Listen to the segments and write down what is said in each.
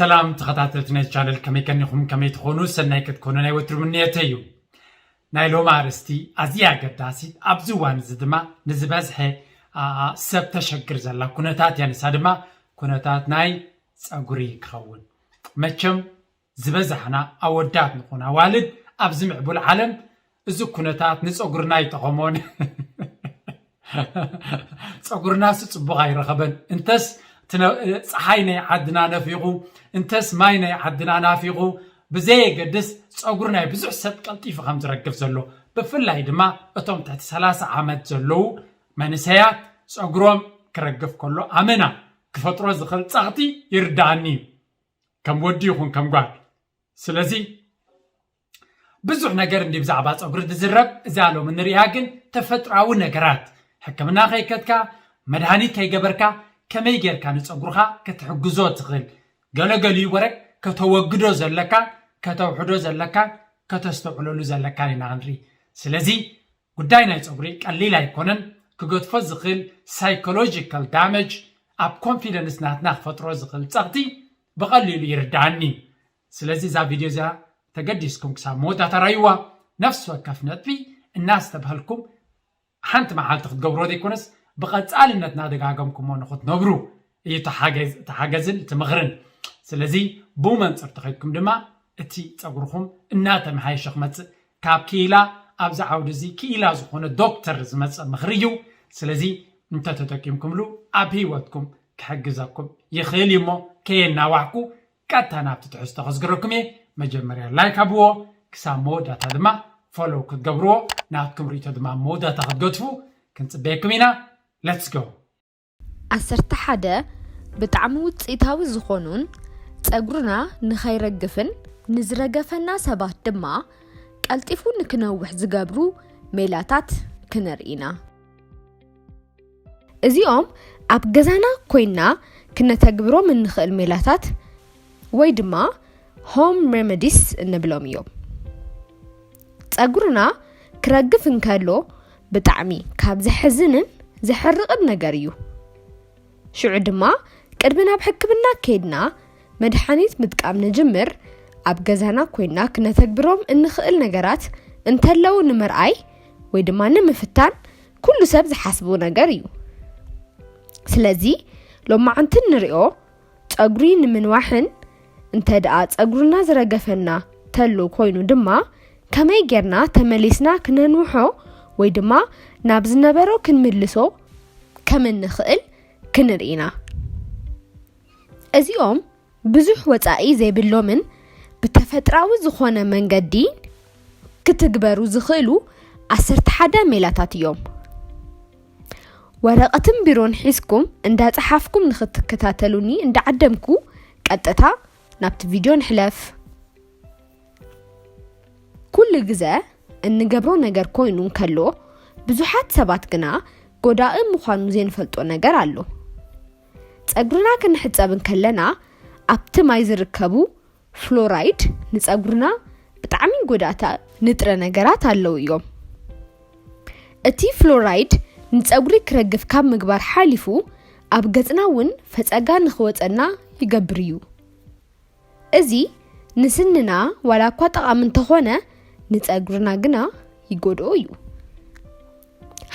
سلام تخطاتلتنا الشانل كمي كنكم كمي تخونو سناي كتكونو ناي وتر منيتيو نايلو مارستي ازيا قداسي ابزوان زدما نزبازحي سب تشكر زلا كونتات يعني سادما كونتات ناي صغوري كخون مچم زبزحنا اودات نكون والد ابزمع بالعالم ازو كونتات نصغورنا يتقمون صغورنا صبغا يرخبن انتس صحينا عدنا نفيقو انتس ماينا عدنا نافيقو بزي قدس صغورنا بزح سب قلطيف خم تركف زلو بفلاي دما اتوم تحت 30 عامات زلو منسيات صغروم كرغف كله امنا كفطرو زخل صغتي يرداني كم ودي يكون كم قال سلازي بزح نجر ندي بزعبا صغور تزرب زالو من رياغن تفطراو نجرات حكمنا خيكتكا مدهانيت كيغبركا كمي غير كان صغورخا كتحجزو تخل غلغلي ورق كتوغدو زلكا كتوحدو زلكا كتستقللو زلكا نانري سلازي غداينا صغوري قليل ايكونن كغتفو زخل سايكولوجيكال دامج اب كونفيدنس ناتنا فطرو زخل صغتي بقليل يرداني سلازي زا فيديو زا تقدسكم كسا مودا ترايوا نفس وكفنت في الناس تبهلكم حنت مع حالتك تقبرو ديكونس بقصالنتنا دغاغمكم ونخوت نبرو تحاجزن تمغرن سلازي بومن صرتخيتكم دما اتي صغركم اناته محاي شخمت كاب كيلا ابز عودزي كيلا زخونه دكتور زمص مخريو سلازي انت تتقيمكم له ابيوتكم كحجزكم يخيل يمو كينا واحكو كاتنا بتتحس تخزغركم مجمريا لايك ابو كسامو داتا دما فولو كتقبرو ناتكم ريتو دما مودا تاخدغتفو كنصبيكمينا Let's go. أسرت حدا بتعمود إتهاوي زخونون تأجرنا نخيرجفن نزرجفنا سبات دما قلتفون نكنوح زجابرو ميلاتات كنرينا إزيوم أبجزنا كوينا كنا تجبرو من نخل ميلاتات ويدما home remedies النبلوميو تأجرنا كرجفن كالو بتعمي كابز حزنن زحرق نجاريو شو عدما قدمنا بحكمنا كيدنا مدحانيت متقام نجمر ابغزانا كوينا كنا تكبروم انخيل نجارات انتلو نمرعي ويدما نمفتان كل سب زحسبو نجاريو سلازي لما عنتن نريو صغرين من واحن انت دقا صغرنا زرغفنا تلو كوينو دما كمي غيرنا تمليسنا كننوحو ويدما نابز نبرو كنملسو كمن نخيل كنرينا ازيوم بزح وصاي زي بلومن بتفطراوي زخونه منغدين كتغبرو زخيلو 11 ميلاتات يوم ورقتم بيرون حيسكم اندا صحافكم نختكتاتلوني اندا عدمكو قطتا نابت فيديو نحلف كل جزء እንገብሮ ነገር ኮይኑን ከሎ ብዙሓት ሰባት ግና ጎዳኢ ምዃኑ ዘንፈልጦ ነገር አሎ ጸጉርና ክንሕጸብን ከለና ኣብቲ ማይ ዝርከቡ ፍሎራይድ ንጸጉርና ብጣዕሚ ጎዳታ ንጥረ ነገራት አለው እዮም እቲ ፍሎራይድ ንጸጉሪ ክረግፍ ካብ ምግባር ሓሊፉ ኣብ ገጽናውን ፈጸጋ ንኽወጸና ይገብርዩ እዚ ንስንና ወላኳ ጠቃሚ እንተኾነ ንጸጉርና ግና ይጎድኦ እዩ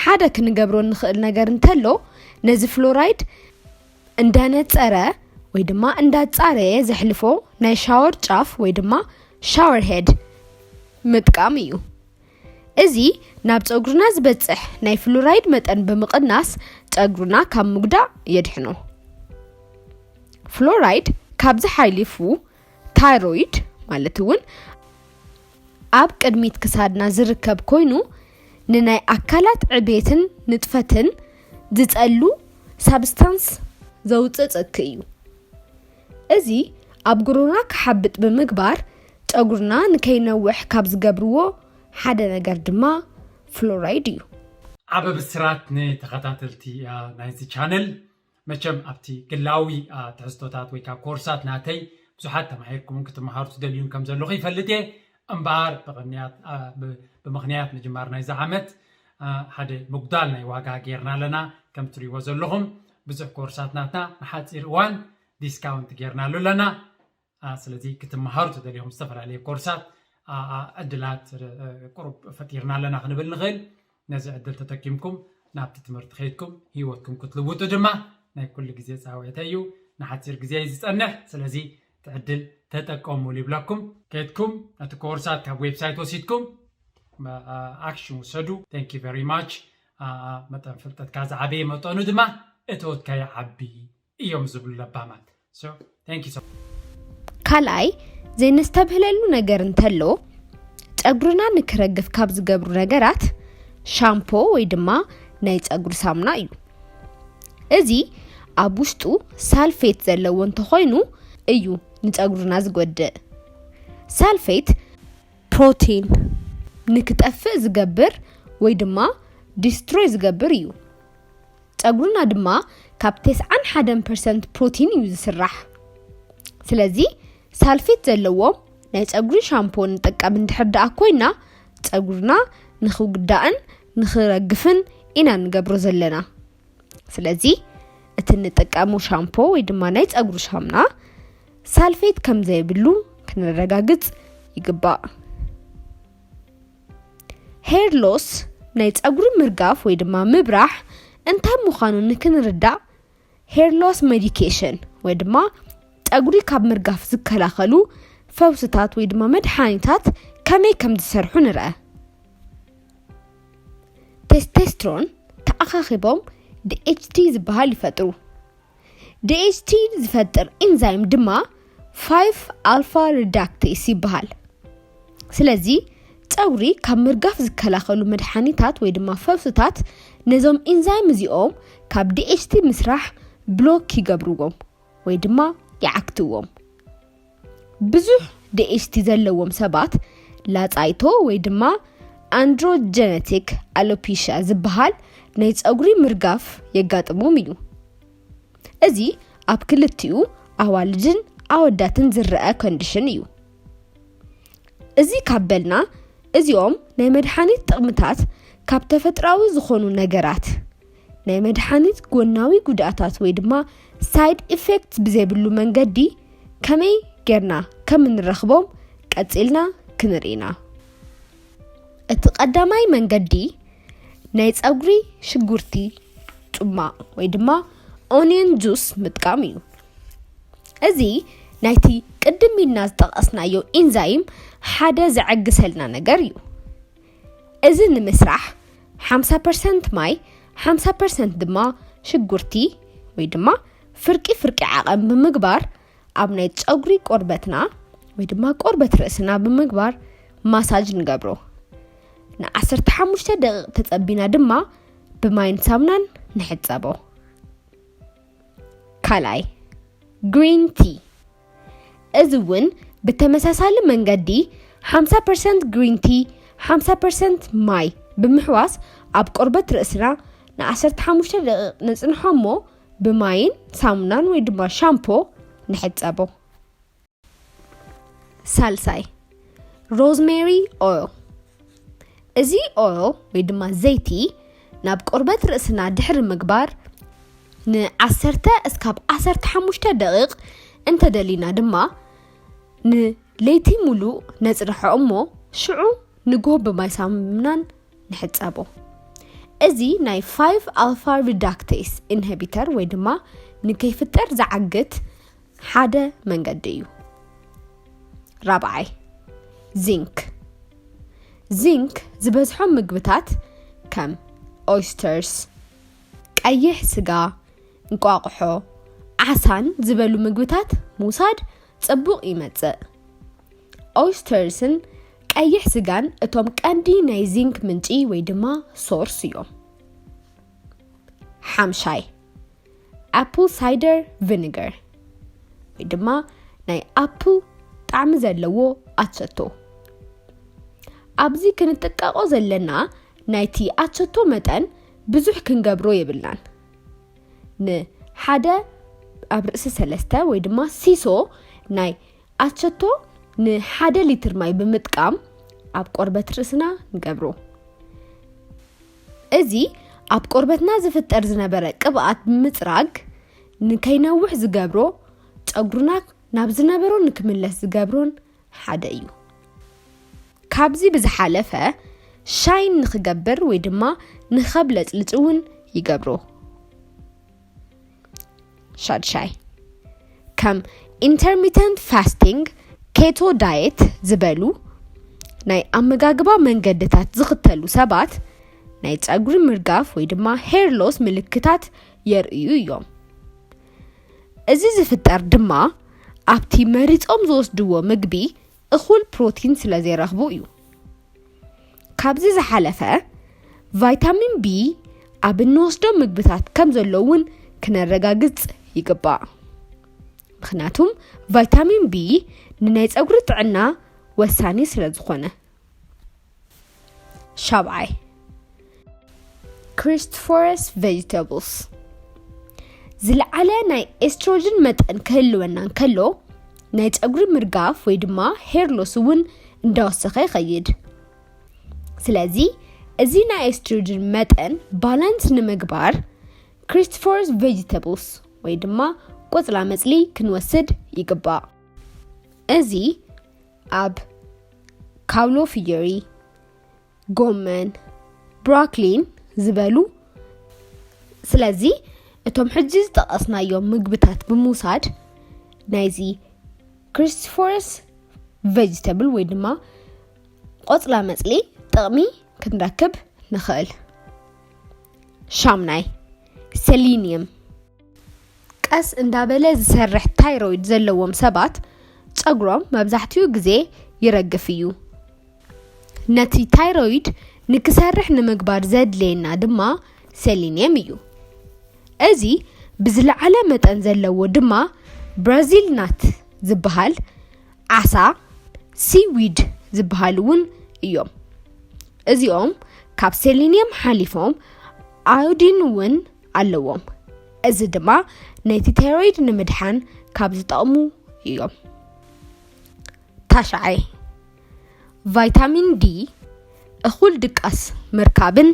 ሓደ ክንገብሮ ንኽእል ነገር እንተሎ ነዚ ፍሎራይድ እንዳነጸረ ወይ ድማ እንዳጻረ ዘሕልፎ ናይ ሻወር ጫፍ ወይ ድማ ሻወር ሄድ ምጥቃም እዩ እዚ ናብ ጸጉርና ዝበጽሕ ናይ ፍሎራይድ መጠን ብምቕናስ ጸጉርና ካብ ምጉዳእ የድሕኖ ፍሎራይድ ካብ ዝሓሊፉ ታይሮይድ ማለት እውን ኣብ ቅድሚት ክሳድና ዝርከብ ኮይኑ ንናይ ኣካላት ዕቤትን ንጥፈትን ዝጸሉ ሳብስታንስ ዘውጽጽክ እዩ እዚ ኣብ ጉሮና ክሓብጥ ብምግባር ጸጉርና ንከይነውሕ ካብ ዝገብርዎ ሓደ ነገር ድማ ፍሎራይድ እዩ ዓበ ብስራት ንተኸታተልቲ ናይዚ ቻነል መቸም ኣብቲ ግላዊ ትሕዝቶታት ወይ ካብ ኮርሳት ናተይ ብዙሓት ተማሂርኩም ክትመሃሩ ትደልዩን ከም ዘለኹ ይፈልጥ امبار بمغنيات مجمار ناي زعمت هذا مقدال ناي واقع غيرنا لنا كم تريوا زلهم بزح كورسات ناتنا نحاصير وان ديسكاونت غيرنا لنا ስለዚህ ክትመሃሩ ተደልዮም ዝተፈላለዩ ኮርሳት ዕድላት ቁሩብ ፈጢርና ኣለና ክንብል ንኽእል ነዚ ዕድል ተጠቂምኩም ናብቲ ትምህርቲ ከይድኩም ሂወትኩም ክትልውጡ ድማ ናይ ኩሉ ግዜ ፃውዒት እዩ ንሓፂር ግዜ ዝፀንሕ ስለዚ ትዕድል ተጠቀሙሉ ይብለኩም ከይድኩም ነቲ ኮርሳት ካብ ዌብሳይት ወሲድኩም ኣክሽን ውሰዱ ቴንክ ዩ ቨሪ ማች መጠን ፍልጠትካ ዝዓበየ መጠኑ ድማ እተወትካ ይዓቢ እዮም ዝብሉ ለባማት ቴንክ ዩ ካልኣይ ዘይነስተብህለሉ ነገር እንተሎ ፀጉርና ንክረግፍ ካብ ዝገብሩ ነገራት ሻምፖ ወይ ድማ ናይ ፀጉር ሳሙና እዩ እዚ ኣብ ውሽጡ ሳልፌት ዘለዎ እንተኾይኑ እዩ ንፀጉርና ዝጎድእ ሳልፌት ፕሮቲን ንክጠፍእ ዝገብር ወይ ድማ ዲስትሮይ ዝገብር እዩ ፀጉርና ድማ ካብ 91% ፕሮቲን እዩ ዝስራሕ ስለዚ ሳልፌት ዘለዎም ናይ ፀጉሪ ሻምፖ ንጥቀም እንድሕር ኮይና ፀጉርና ንኽጉዳእን ንኽረግፍን ኢና ንገብሮ ዘለና ስለዚ እቲ ንጥቀሙ ሻምፖ ወይ ድማ ናይ ፀጉሪ ሳሙና ሳልፌት ከም ዘይብሉ ክንረጋግጽ ይግባእ ሄር ሎስ ናይ ፀጉሪ ምርጋፍ ወይ ድማ ምብራህ እንታይ ምዃኑ ንክንርዳእ ሄር ሎስ ሜዲኬሽን ወይ ድማ ፀጉሪ ካብ ምርጋፍ ዝከላኸሉ ፈውስታት ወይ ድማ መድሓኒታት ከመይ ከም ዝሰርሑ ንርአ ቴስቶስትሮን ተኣኻኺቦም DHT ዝበሃል ይፈጥሩ DHT ዝፈጥር ኢንዛይም ድማ 5 alpha reductase ይበሃል ስለዚ ፀጉሪ ካብ ምርጋፍ ዝከላኸሉ መድሓኒታት ወይ ድማ ፈውስታት ነዞም ኢንዛይም እዚኦም ካብ DHT ምስራሕ ብሎክ ይገብርዎም ወይ ድማ ይዓክትዎም ብዙሕ DHT ዘለዎም ሰባት ላፃይቶ ወይ ድማ androgenetic alopecia ዝበሃል ናይ ፀጉሪ ምርጋፍ የጋጥሞም እዩ እዚ ኣብ ክልቲኡ ኣዋልድን ኣወዳትን ዝረአ ኮንዲሽን እዩ እዚ ካበልና እዚኦም ናይ መድሓኒት ጥቕምታት ካብ ተፈጥራዊ ዝኾኑ ነገራት ናይ መድሓኒት ጎናዊ ጉድኣታት ወይ ድማ ሳይድ ኢፌክትስ ብዘይብሉ መንገዲ ከመይ ጌርና ከም እንረኽቦም ቀፂልና ክንርኢና እቲ ቀዳማይ መንገዲ ናይ ፀጉሪ ሽጉርቲ ጽማቕ ወይ ድማ ኦኒየን ጁስ ምጥቃም እዩ እዚ ናይቲ ቅድም ኢልና ዝጠቐስናዮ ኢንዛይም ሓደ ዝዕግሰልና ነገር እዩ እዚ ንምስራሕ 50% ማይ 50% ድማ ሽጉርቲ ወይ ድማ ፍርቂ ዓቐን ብምግባር ኣብ ናይ ፀጉሪ ቆርበትና ወይ ድማ ቆርበት ርእስና ብምግባር ማሳጅ ንገብሮ ን15 ደቂቕ ተጸቢና ድማ ብማይን ሳሙናን ንሕጸቦ ካልኣይ ግሪን ቲ እዚ እውን ብተመሳሳሊ መንገዲ 50% ግሪን ቲ 50% ማይ ብምሕዋስ ኣብ ቆርበት ርእስና ን15 ደቂቕ ነጽንሖሞ ብማይን ሳሙናን ወይ ድማ ሻምፖ ንሕጸቦ ሳልሳይ ሮዝሜሪ ኦይል እዚ ኦይል ወይ ድማ ዘይቲ ናብ ቆርበት ርእስና ድሕሪ ምግባር ን10 እስካብ 15 ደቂቕ እንተደሊና ድማ ንለይቲ ሙሉእ ነጽንሖ እሞ ሽዑ ንጎህ ብማይ ሳሙናን ንሕጸቦ እዚ ናይ 5 alpha reductase inhibitor ወይ ድማ ንከይፍጠር ዝዓግት ሓደ መንገዲ እዩ ራብዓይ ዚንክ ዝበዝሖም ምግብታት ከም ኦይስተርስ ቀይሕ ስጋ እንቋቁሖ ዓሳን ዝበሉ ምግብታት ምውሳድ ጽቡቕ ይመጽእ ኦይስተርስን ቀይሕ ስጋን እቶም ቀንዲ ናይ ዚንክ ምንጪ ወይ ድማ ሶርስ እዮም ሓምሻይ apple cider vinegar ወይ ድማ ናይ apple ጣዕሚ ዘለዎ ኣቸቶ ኣብዚ ክንጥቀቆ ዘለና ናይቲ ኣቸቶ መጠን ብዙሕ ክንገብሮ የብልናን ንሓደ ኣብ ርእሲ 3 ወይ ድማ ሲሶ ናይ ኣቸቶ ን1 ሊትር ማይ ብምጥቃም ኣብ ቆርበት ርእስና ንገብሮ እዚ ኣብ ቆርበትና ዝፍጠር ዝነበረ ቅብኣት ብምጽራግ ንከይነውሕ ዝገብሮ ፀጉርና ናብ ዝነበሮ ንክምለስ ዝገብሮን ሓደ እዩ ካብዚ ብዝሓለፈ ሻይን ንክገብር ወይ ድማ ንኸብለጽ ልጽውን ይገብሮ ሻድሻይ ከም intermittent fasting keto diet ዝበሉ ናይ ኣመጋግባ መንገድታት ዝኽተሉ ሰባት ናይ ጸጉሪ ምርጋፍ ወይ ድማ hair loss ምልክታት የርእዩ እዮም እዚ ዝፍጠር ድማ ኣብቲ መሪጾም ዝወስድዎ ምግቢ እኹል ፕሮቲን ስለ ዘይረኽቡ እዩ ካብዚ ዝሓለፈ ቫይታሚን B ኣብ እንወስዶም ምግብታት ከም ዘለውን ክነረጋግጽ ይግባእ ምክንያቱም ቫይታሚን B ንናይ ጸጉሪ ጥዕና ወሳኒ ስለ ዝኾነ ሻብዓይ cruciferous vegetables ዝለዓለ ናይ ኤስትሮጅን መጠን ክህልወና ከሎ ናይ ጸጉሪ ምርጋፍ ወይ ድማ hair loss እውን እንዳወሰኸ ይኸይድ ስለዚ እዚ ናይ ኤስትሮጅን መጠን ባላንስ ንምግባር cruciferous vegetables ወይ ድማ ቆጽላ መጽሊ ክንወስድ ይግባእ እዚ ኣብ ካውሎ ፍየሪ ጎመን ብሮኮሊን ዝበሉ ስለዚ እቶም ሕጂ ዝጠቐስናዮም ምግብታት ብምውሳድ ናይዚ cruciferous vegetable ወይ ድማ ቆጽላ መጽሊ ጥቕሚ ክንረክብ ንኽእል ሻምናይ selenium ቀስ እንዳበለ ዝሰርሕ ታይሮይድ ዘለዎም ሰባት ጸጉሮም መብዛሕትኡ ግዜ ይረግፍ እዩ ነቲ ታይሮይድ ንክሰርሕ ንምግባር ዘድልየና ድማ selenium እዩ እዚ ብዝለዓለ መጠን ዘለዎ ድማ ብራዚል ናት ዝበሃል ዓሳ ሲዊድ ዝበሃሉውን እዮም እዚኦም ካብ selenium ሓሊፎም አዮዲን እውን ኣለዎም እዚ ድማ ነቲ ታይሮይድ ንምድሓን ካብ ዝጠቕሙ እዮም ታሽዓይ ቫይታሚን D እኹል ድቃስ ምርካብን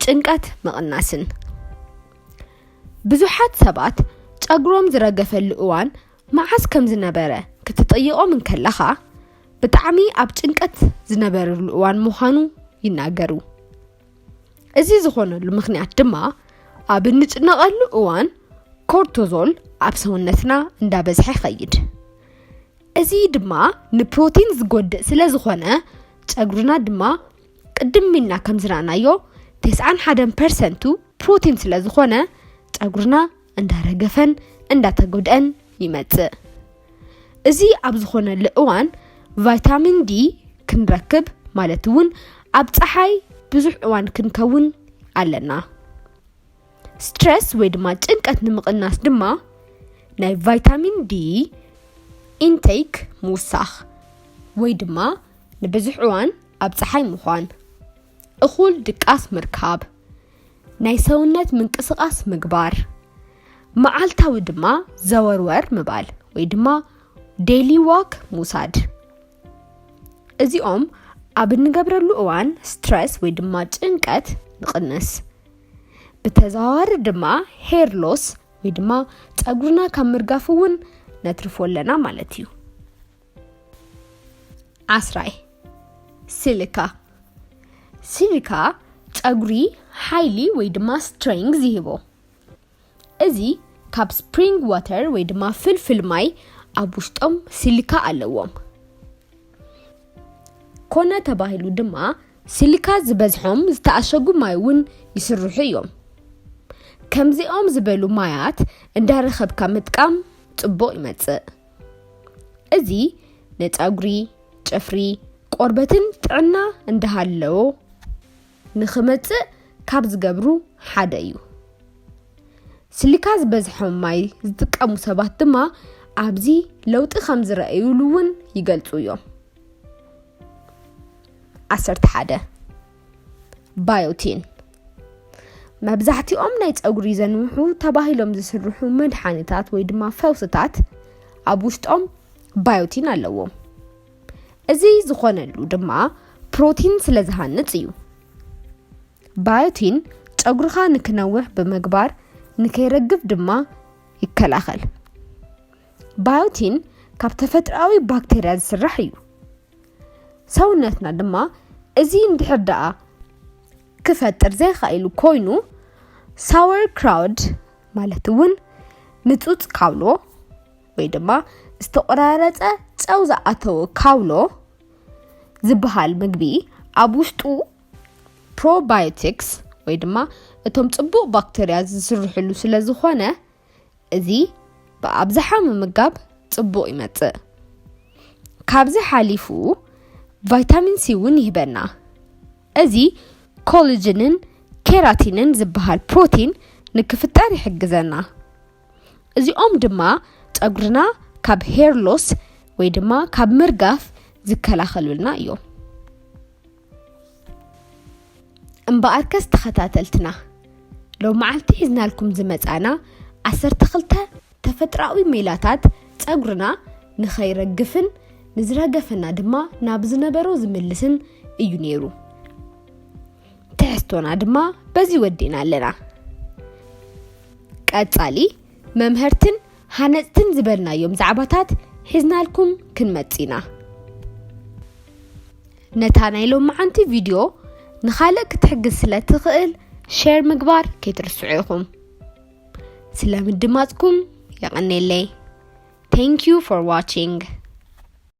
ጭንቀት መቕናስን ብዙሓት ሰባት ጸጉሮም ዝረገፈሉ እዋን መዓስ ከም ዝነበረ ክትጠይቆም እንከለኻ ብጣዕሚ ኣብ ጭንቀት ዝነበረሉ እዋን ምዃኑ ይናገሩ እዚ ዝኾነሉ ምኽንያት ድማ ኣብ እንጭነቐሉ እዋን ኮርቲዞል ኣብ ሰውነትና እንዳበዝሐ ይኸይድ እዚ ድማ ንፕሮቲን ዝጎድእ ስለ ዝኾነ ጸጉርና ድማ ቅድም ኢልና ከም ዝረኣናዮ 91% ፕሮቲን ስለ ዝኾነ ጸጉርና እንዳረገፈን እንዳተጎድአን ይመጽእ እዚ ኣብ ዝኾነሉ እዋን ቫይታሚን D ክንረክብ ማለት እውን ኣብ ፀሓይ ብዙሕ እዋን ክንከውን ኣለና ስትረስ ወይ ድማ ጭንቀት ንምቕናስ ድማ ናይ ቫይታሚን D ኢንቴክ ምውሳኽ ወይ ድማ ንብዙሕ እዋን ኣብ ፀሓይ ምዃን እኹል ድቃስ ምርካብ ናይ ሰውነት ምንቅስቓስ ምግባር መዓልታዊ ድማ ዘወርወር ምባል ወይ ድማ ዴይሊ ዋክ ሙሳድ እዚኦም ኣብ እንገብረሉ እዋን ስትረስ ወይ ድማ ጭንቀት ንቕንስ ብተዘዋዋሪ ድማ ሄር ሎስ ወይ ድማ ጸጉርና ካብ ምርጋፍ እውን ነትርፎለና ማለት እዩ ዓስራይ ሲሊካ ጸጉሪ ሃይሊ ወይ ድማ ስትሬንግዝ ይህቦ እዚ ካብ ስፕሪንግ ዋተር ወይ ድማ ፍልፍል ማይ ኣብ ውሽጦም ሲሊካ ኣለዎም ኮነ ተባሂሉ ድማ ሲሊካ ዝበዝሖም ዝተኣሸጉ ማይ እውን ይስርሑ እዮም ከምዚኦም ዝበሉ ማያት እንዳረኸብካ ምጥቃም ጽቡቕ ይመጽእ እዚ ንጸጉሪ ጨፍሪ ቆርበትን ጥዕና እንዳሃለዎ ንኽመጽእ ካብ ዝገብሩ ሓደ እዩ ሲሊካ ዝበዝሖም ማይ ዝጥቀሙ ሰባት ድማ ኣብዚ ለውጢ ከም ዝረኣዩሉ እውን ይገልጹ እዮም 11 ባዮቲን መብዛሕትኦም ናይ ጸጉሪ ዘንውሑ ተባሂሎም ዝስርሑ መድሓኒታት ወይ ድማ ፈውስታት ኣብ ውሽጦም ባዮቲን ኣለዎም እዚ ዝኾነሉ ድማ ፕሮቲን ስለ ዝሃንጽ እዩ ባዮቲን ጸጉርኻ ንክነውሕ ብምግባር ንከይረግፍ ድማ ይከላኸል ባዮቲን ካብ ተፈጥራዊ ባክቴርያ ዝስራሕ እዩ ሰውነትና ድማ እዚ እንድሕር ደኣ ክፈጥር ዘይኽኢሉ ኮይኑ sauerkraut ማለት እውን ንጹጽ ካውሎ ወይ ድማ ዝተቆራረጸ ጨው ዝኣተወ ካውሎ ዝበሃል ምግቢ ኣብ ውሽጡ probiotics ወይ ድማ እቶም ጽቡቕ ባክቴርያ ዝስርሕሉ ስለ ዝኾነ እዚ ብኣብዝሓ ምምጋብ ጽቡቕ ይመጽእ ካብዚ ሓሊፉ ቫይታሚን ሲ እውን ይህበና እዚ ኮላጅንን ኬራቲንን ዝበሃል ፕሮቲን ንክፍጠር ይሕግዘና እዚኦም ድማ ጸጉርና ካብ ሄር ሎስ ወይ ድማ ካብ ምርጋፍ ዝከላኸሉልና እዮም እምበኣርከስ ተኸታተልትና ለው መዓልቲ ሒዝናልኩም ዝመጻና 12 ተፈጥራዊ ሜላታት ጸጉርና ንኸይረግፍን ንዝረገፈና ድማ ናብ ዝነበሮ ዝምልስን እዩ ነይሩ ትሕዝቶና ድማ በዚ ወዲና ኣለና ቀጻሊ መምህርትን ሃነጽትን ዝበልናዮም ዛዕባታት ሒዝናልኩም ክንመጺና ነታ ናይ ሎማዓንቲ ቪድዮ ንኻልእ ክትሕግዝ ስለ ትኽእል ሼር ምግባር ከይትርስዑ ኢኹም ስለምድማጽኩም ይቕኒለይ Thank you for watching.